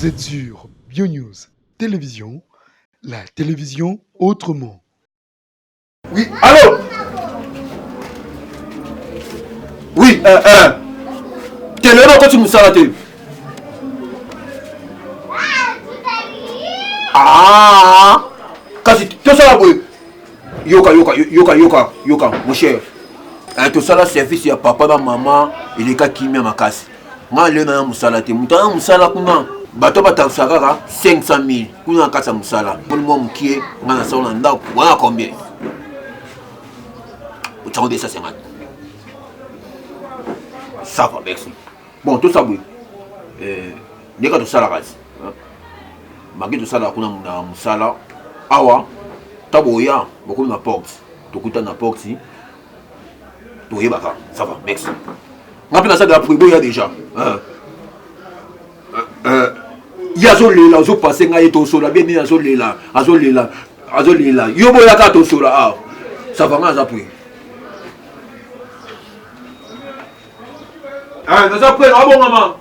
Vous êtes sur BioNews Télévision, la télévision autrement. Oui, allô? Oui, quel est quand tu me sers la télé? Ah, kasi tout ça là, yoka, mon cher. Tout ça là, service ya papa na maman, il est qui met ma casse. Moi, je na musala te, mutana musala kuna. Bato batakisaka 500 000 kuna kasa musala. Pour moi mukie, ngana sa on ndako, wana combien? Utako 250. Ça va, merci. Bon, tout ça oui. Neka tout ça la race. Magi tout ça là kuna na musala. Awa, taboya, beaucoup na porte. Tokuta na porte. Toye baka, ça va, merci. On a ça de la pribo, il y a déjà. Il y a Zolela, Zo passé, il y a Tosola, bien il y a Zolela, Azolela, Yobo Yaka Tosola, ça va, on a appris. Ah, nous appris, ah bon, maman.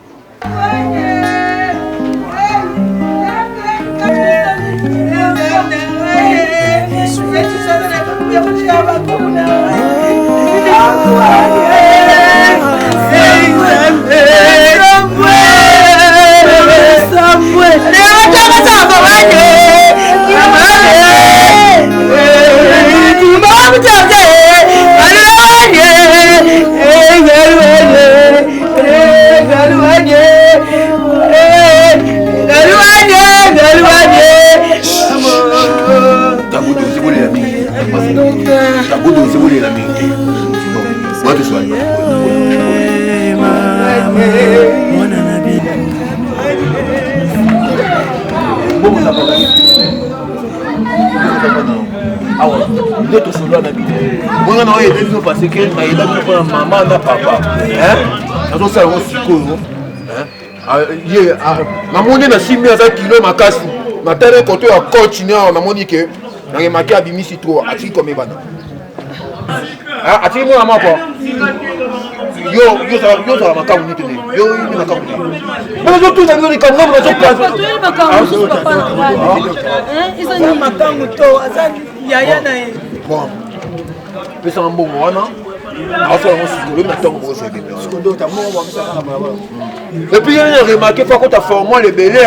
Parce que maman na papa hein ça on sikoyo maman na simi za kilo makasi matare côté ya continuer na moni que na remarqué abimisi trop ati comme bana ati mo na mako yo ça makamu ni tene yo ni makamu mais yo tout ça ni comme na so pas ils ont makamu to azan yaya na bon pesa mbongo wana afa on sikolo na tango bo sebe sikondo ta mo ba pesa na baba et puis il y a remarqué pas quand tu as formé les belés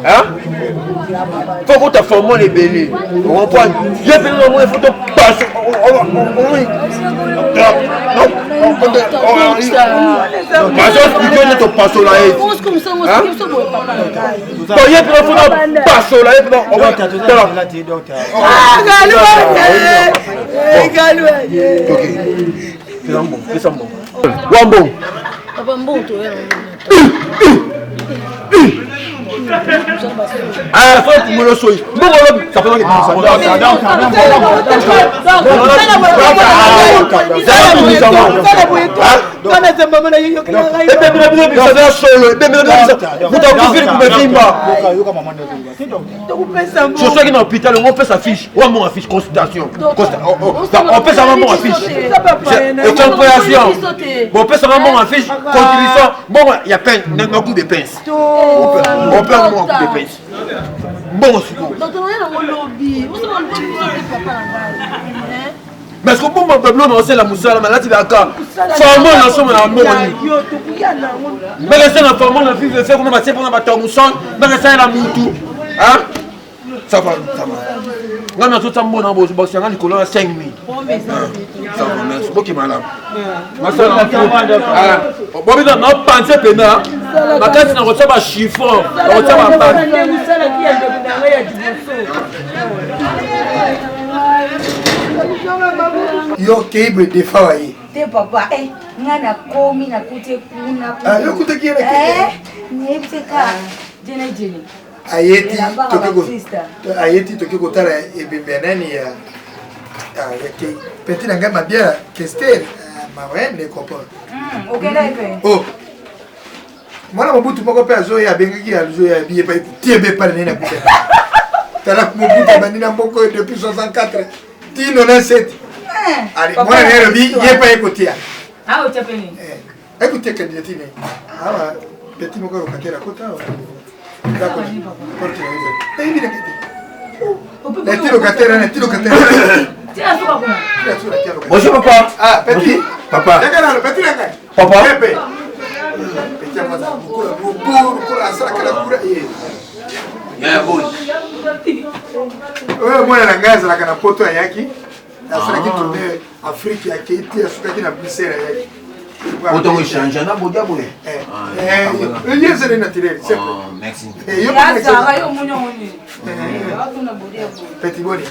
hein faut que tu as formé les belés on comprend j'ai fait le moins photo passe ah, faut que le sois. Bon, ça fait je suis dans l'hôpital, on fait sa fiche. On affiche consultation. On fait sa maman affiche. Bon, on fait sa maman affiche. Contribution. Bon, il y a peine, un coup de pince. On peut avoir un coup de pince. Bon, c'est bon. Mais est-ce que bon, peuple, on sait la moussala, mais là, tu vas à formons la somme à Moni. Mais c'est la formation, la fille de faire qu'on a passé pour la bataille mousson, mais c'est la moutou. Hein? Ça va, ça va. On a tout ça bon dans vos box, il y a Nicolas à 5 000. Ça va, merci. C'est bon qui est malade. Ma soeur, bon, mais non, pensez pénal. Ma carte, on reçoit un chiffon. On reçoit un pan. Yo keibre de fawaye. Te papa ngana komi na kute kuna. Ah yo kute kiele kete. Nebseka jene. Ayeti tokeko tala ebebenani ya yake peti na ngama bia kester mawende kopo. Okela ipe. Oh. Mwana mobutu moko pe azo ya bengaki ya zo ya biye pa tiebe pa nena kuta. Tala mobutu banina mboko depuis 64. Tino na 7. Ali mwana nero bi yepa ekotia. Ah uchapeni. Ekotia kandidatine. Awa peti moko katera kota. D'accord. Bonjour papa. Ah, petit. Papa. Petit. Papa. Mwana na ngazi la kana poto yaki. Asala ki tourner Afrique ya Keiti asukaki na Bruxelles yaki. Autant échanger na bodia boye. Il c'est naturel, c'est merci. Petit boni.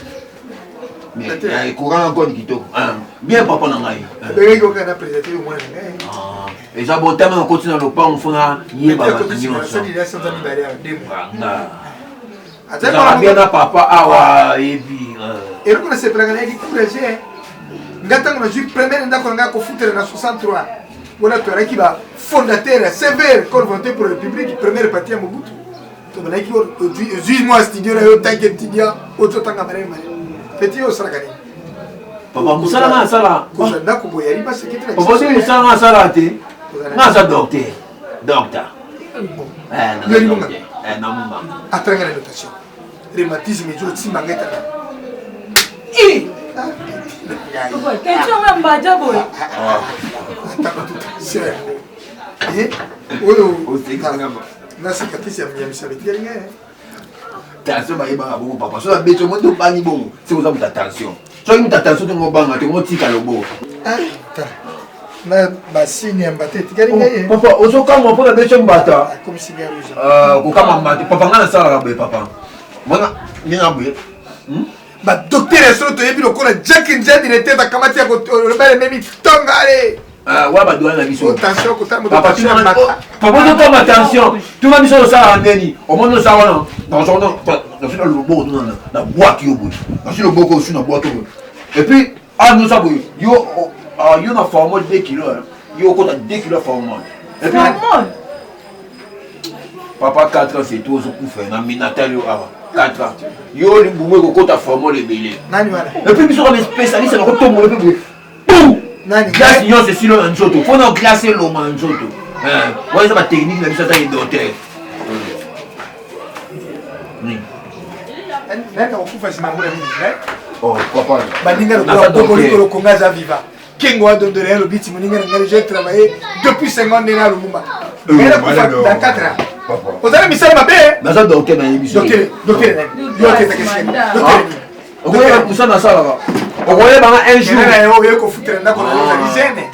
Mais courant encore kitoko. Bien papa na ngai. Bege ko kana présenter au moins ngai. Et ça bon tellement on continue le pas on fona yeba ba nyonso. Ça dit là sans ami bari à demo. Ata bien na papa awa ebi. Et le connaissez pas gagner qui courager. Ngata ngona ju premier ndako nga ko foutre na 63. Voilà tu qui va fondateur sévère qu'on voté pour la République première partie à Mobutu. To bana ki aujourd'hui moi studio là yo tanke tidia auto tanga mare mare. Petit au sala gani. Papa musala na sala. Ko ndako boyari ba sekete. Papa si musala na sala te. Na sa docteur. Docteur. Na mama. Atrenga la notation. Rhumatisme jo timbangeta. Question ya mbaja boy. Nasi katisi ya mshabiki ngene. Attention ba yeba bongo papa. So la beto moto bani bongo. C'est aux hommes d'attention. So une attention de ngobanga te mo tika lobo. Na basini ya mbate tikari ngeye. Papa ozo kama mpona beto mbata. Comme si bien rouge. Ko kama mbata. Papa ngana sala ba papa. Mwana ninga boye. Ba docteur eso to yebi lokola Jack Njadi directeur da kamati ya ko le memi tongale. Wa ba douane na biso. Attention ko tambo. Papa tu m'as papa tu t'as attention. Tu m'as mis sur ça en neni. Au moins nous ça là. Dans son dans le lobo na boîte yo boy. Dans le lobo ko sur na boîte. Et puis nous ça boy. Yo na forme de 2 kilos. Yo ko 2 kilos forme. Et puis papa 4 ans c'est tout ce qu'on fait na minatal yo ava. 4 ans. Yo li boumé ko ta forme le belé. Nani wana. Et puis biso comme spécialiste na ko tomber le peu. Nani glace yo c'est sur le nzoto. Faut non glacer l'eau en nzoto. Ouais ça va technique la biso ta docteur. Nani okufa sima ngula mimi, Oh papa. Baninga le kongaza viva. Kengo a donné le biti moninga ngale j'ai travaillé depuis 50 ans na Lumumba. Mais dans 4 ans. Vous allez me faire ma belle. Dans un docteur dans l'émission. Docteur. On va pousser dans ça là. On va aller un jour. Yo ko futre ndako na lizene.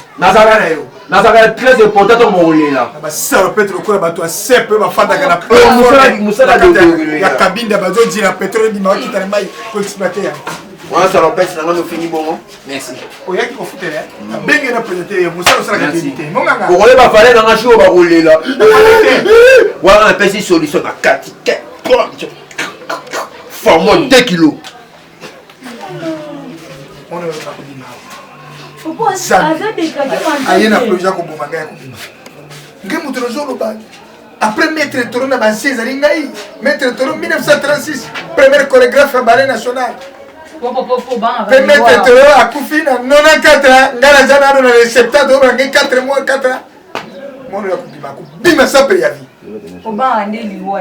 Nazara très important to molé là. Ba salo petro ko ba to sepe ba fanda kana. Musala de ya kabinda ba zo dira pétrole di maki tane mai ko exploiter. Moi ça repète ça on finit bon. Merci. Oya ki ko futre là. Benga na présenter musala sala ka débuter. Monganga. On va parler dans un show ba rouler là. Voilà un petit solution à 4 forme 2 kilos. On est aye na projet ko bomanga ya kubima ngemu trezor ba après maître toro na ba 16 ari ngai maître toro 1936 premier chorégraphe ballet national maître toro akufi na 94 ngala jana na le 70 do ngai 4 mois 4 ans mono ya kubima ko bima sa pe ya vie obanga ndeli wa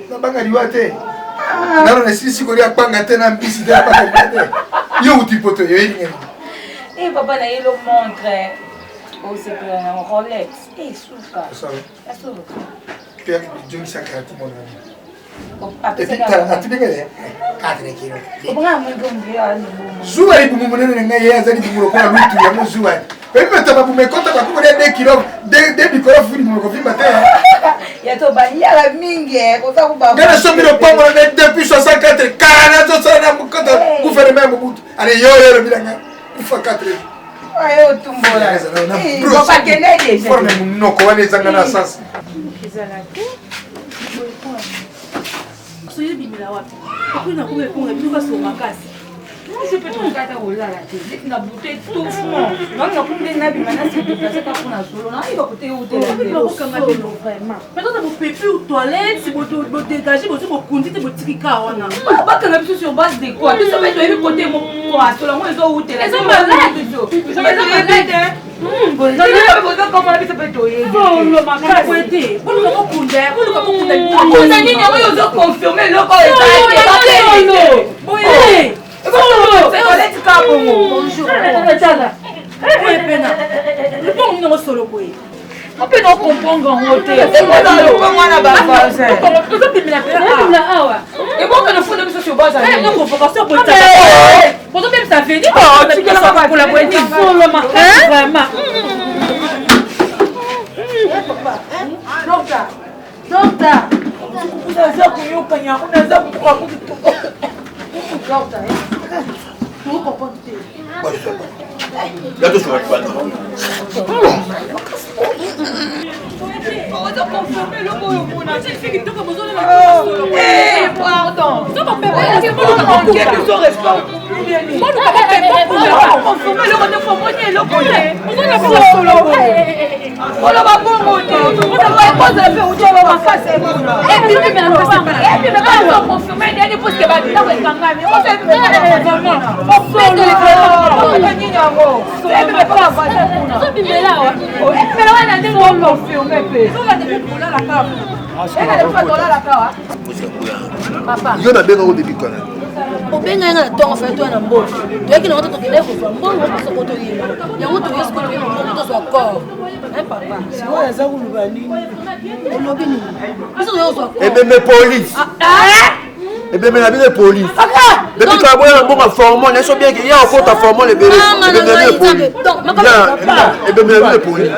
na banga liwa te nalo na sisi ko ya panga te na mbisi te ba te yo utipoto yo ngeni. Et papa na yelo montre au c'est un Rolex et souka. Ça va. La souka. Père Johnny Sakrati mon ami. Après Et puis ça. tu bengale 4 kilos. Obanga mo ngombe ya no. Zuwa ibu munene ngai yazali bumuro kwa lutu ya muzuwa. Pepe tababu mekota ba ko 2 kilos de bikoro funi mo ko fimba te. Ya to ba ya la mingi ko sa ko ba. Ngana somiro pango na depuis 64 kana to sana mukota ku fere memo butu. Ale yo bilanga. Ufa 4. Ayo tumbola. Papa kende déjà. Forme munoko wane zangana sasa. Ezala te. Soye bimela wapi? Kuna kume kunga bituka so makasi. je peux te regarder au là la télé, tu n'as bouté tout fond. Donc, on a pris des nabis, maintenant, c'est déplacé quand on a solo. Il va côté où tu es. Vraiment. Maintenant, tu as pépi aux toilettes, si vous dégagez, vous conduisez votre tricard. Pas que même sur base de quoi. Tu sais, tu as côté mon poids, selon moi, ils ont où tu es. Ils sont malades. Ils sont malades. Comment on peut te dire? Oh, le macaque, vous êtes. Vous ne vous avez confirmé le corps. on peut nous comprendre en haut. C'est quoi dans le point, moi, là-bas? Et bon, que nous faisons des choses sur base. Il y a une convocation pour ça. Pour nous, même ça fait dire. Tu peux pas pour la boîte. Vraiment. Docteur. Yo na benga au début quand même. Obenga na tonga fa to na mbono. Toyaki na moto tokende ko fa mbono ko ko to yima. Yango to yesko to yima to so ko. Papa. Siwa ya zaku lubani. Olobi ni. Biso yo so ko. Ebeme police. Ebeme na bile police. Depuis que la bonne formation, ils sont bien qu'il y a encore ta formation les bébés. Ebeme na bile police.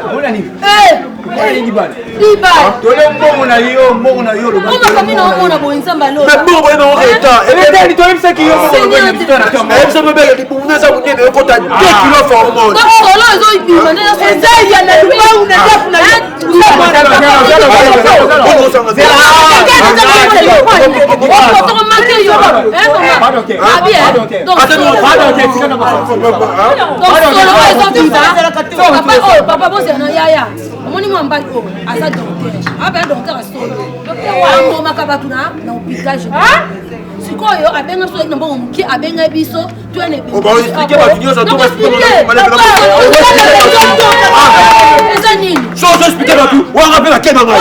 Moni mo mbali o asa docteur abenga docteur asolo docteur wa makabatu na hôpital sikoyo abenga so na mbongo muki abenga biso twene biso on va expliquer ba vidéo ça tout va expliquer eza nini so expliquer ba tout wa rappelle la kema nga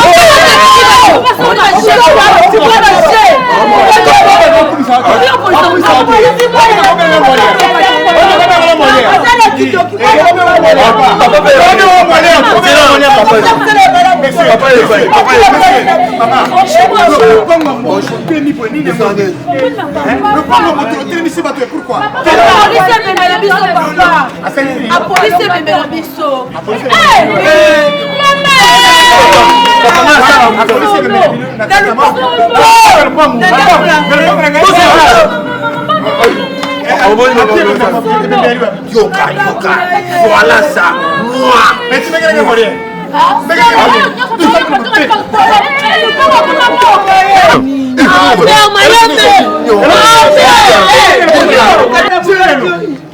voilà ça moi mais tu me gagnes quoi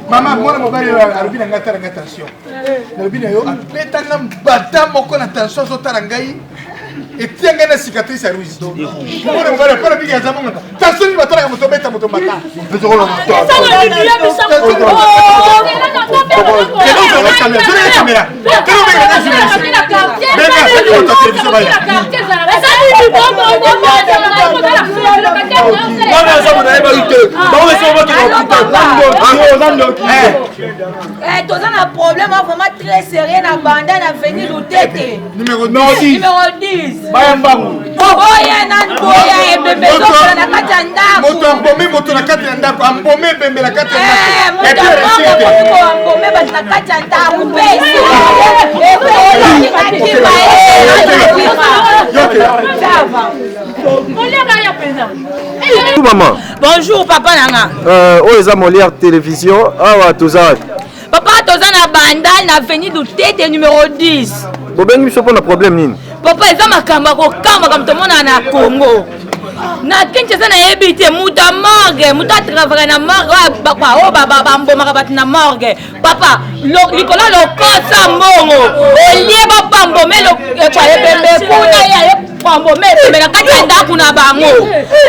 Maman, moi, je vais faire attention. Je vais faire attention. Et tiens, il y a une cicatrice à Louis. Je vais faire attention. Je vais faire tu as un problème vraiment très sérieux dans la bande à venir au tête. Numéro 10. Maman. Bonjour papa Nanga. Oza Molière télévision. Ah Toza. Papa Toza na bandal na avenue du tête numéro 10. Bobengi biso pona problème nini? papa eza makambo akokamba kam tomona na Congo na Kinshasa nayebi te mutu ya morgue mutu atravaka na morgue oyo bambomaka bato na morgue papa likolo lokosa mbongo olie bapambome ebembe kuna ye pambome ebembe na kati ya ndako na bango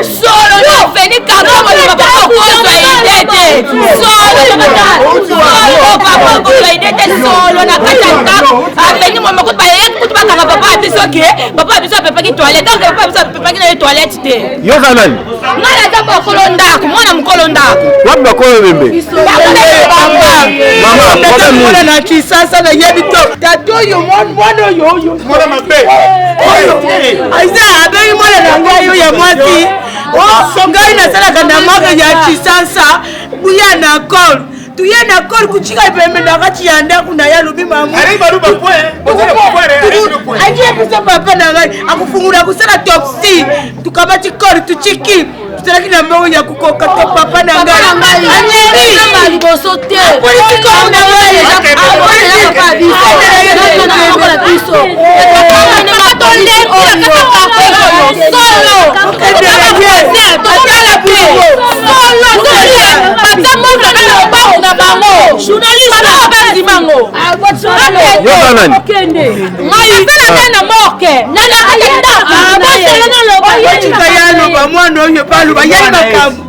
solo na veni kakongo liba papa okozwa ide te solo papa okozwa ide te solo na kati ya ndako aveni momoko bayeki kutu bakanga papa abiso ke papa abiso apepaki toilette donc papa abiso apepaki na ye toilette te yoza nani ngai aza mokolo ndako mwana mokolo ndako wapi bakolo bembe mama na kisasa na yebi to tato oyo mwana oyo mwana mabe aiza abengi mwana na ngai oyo ya mwasi songai nasalaka na maka ya kisasa buya na kol tuye na kol kuchika pembe na kati ya ndako na ya lobi mamu aje pesa papa na ngai akufungula kusala topsi tukabati kol tuchiki tusalaki na mbongo ya kukoka to papa na ngai anyeri liboso te politiko na ngai papa biso mwana oyo baluba yali makambo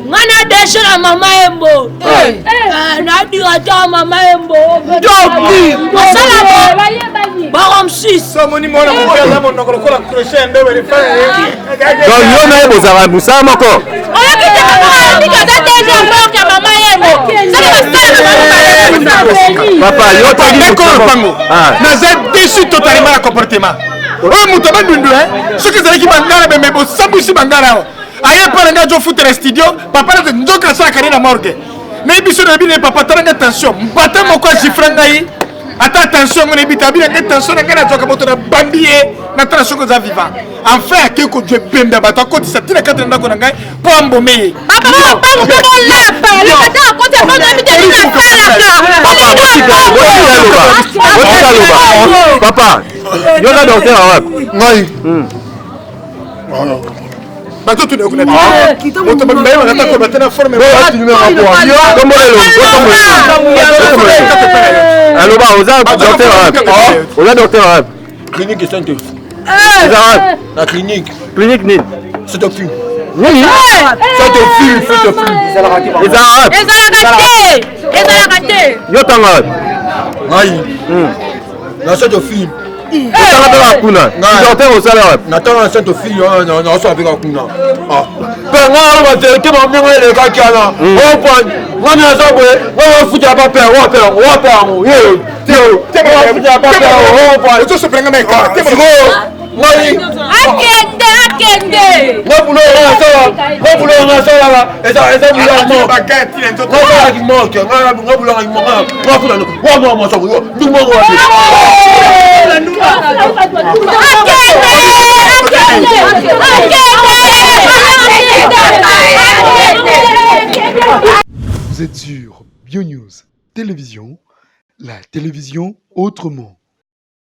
ngana deshe na mama embo nadira ta mama embo doki masala baromsis somoni mwana mokola monoko lokola crochet ndo verifa donc yo naye bozala mosala moko oyokitekaza deshe mboke mama embo papa yo tolipango naza déçu totalement na comportement oyo moto abandundu soki ezalaki bangala bembe bosambwisi bangala awa aye mpa na ngai azofutela studio papa nate nzoka asalaka nde na morgue nayebi biso na bino papa tala ngai tension mbata moko agifra ngai ata attention yango nayebi te abina ngai tension na ngai nazwaka moto na bambi ye natala soki oza vivant enfin akei kodwa ebembe ya bato akotisa ntina kati na ndako na ngai mpo ambome ye papa yoza docteur wapi ngai bato tuna kuna moto bambaye bakata ko batena forme aloba oza docteur wapi oza docteur wapi clinique Sainte oza wapi na clinique nini c'est docteur nini ezala wapi ezalaka te yo tanga wapi ngai na Sainte Fille otanga mpe bakuna docteur osala wapi natanga na Sainte Fille naosala mpe kakuna mpe ngai aloba te bamengo elekaki ana opani ngani aza boye ngai ofutela pape wape yango ozosepelanga maeka ngai akende ngabulongasala eza bulaki moke ngabulangaki ndumoko Vous êtes sur BioNews Télévision, la télévision autrement.